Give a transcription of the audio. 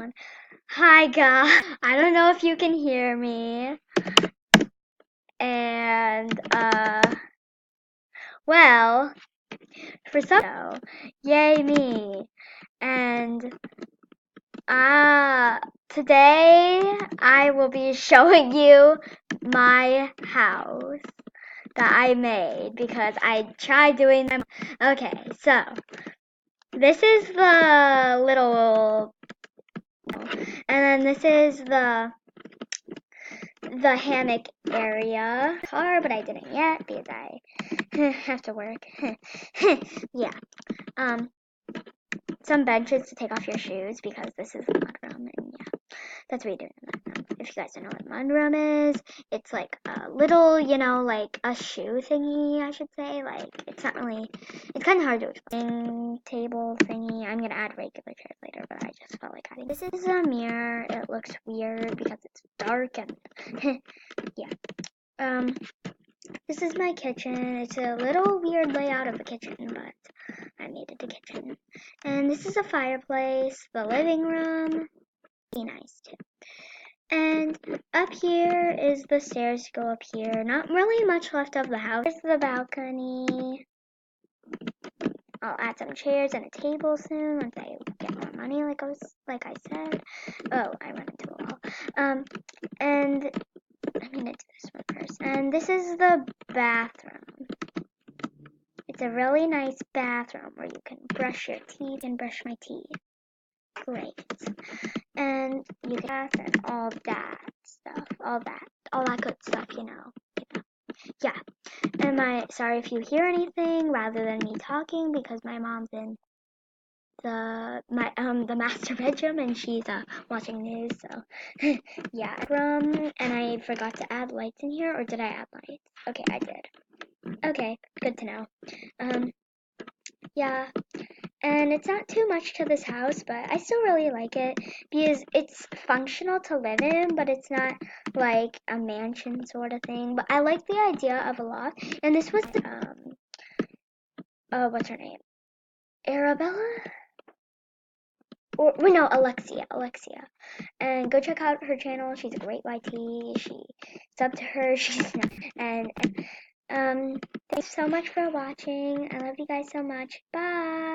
one. Hi guys. I don't know if you can hear me. And well, for some yay me. And today I will be showing you my house that I made because I tried doing them. Okay, so this is the little, and then this is the hammock area. Car, but I didn't yet because I have to work. Yeah. Some benches to take off your shoes because this is the mudroom, and yeah, that's what you do in the mudroom. If you guys don't know what mudroom is, it's like a little, like a shoe thingy, I should say. Like, it's not really, it's kind of hard to explain. Table thingy. I'm gonna add regular chairs later, but I just felt like adding. This is a mirror. It looks weird because it's dark and yeah. This is my kitchen. It's a little weird layout of a kitchen, but I made it a kitchen. And this is a fireplace, the living room. Be nice too. And up here is the stairs to go up here. Not really much left of the house. Here's the balcony. I'll add some chairs and a table soon once I get more money, like I said. Oh, I ran into a wall. And I'm gonna do this one first. And this is the bathroom. It's a really nice bathroom where you can brush your teeth and brush my teeth. Great. And you can bath and all that stuff. All that good stuff, Yeah. And sorry if you hear anything rather than me talking because my mom's in the master bedroom and she's watching news, so yeah. And I forgot to add lights in here, or did I add lights? Okay, I did. Okay, good to know. Yeah, and it's not too much to this house, but I still really like it because it's functional to live in, but it's not like a mansion sort of thing. But I like the idea of a loft, and this was what's her name? Arabella? Or wait, no, Alexia. And go check out her channel. She's a great YT. Sub to her. She's not. And thanks so much for watching. I love you guys so much. Bye.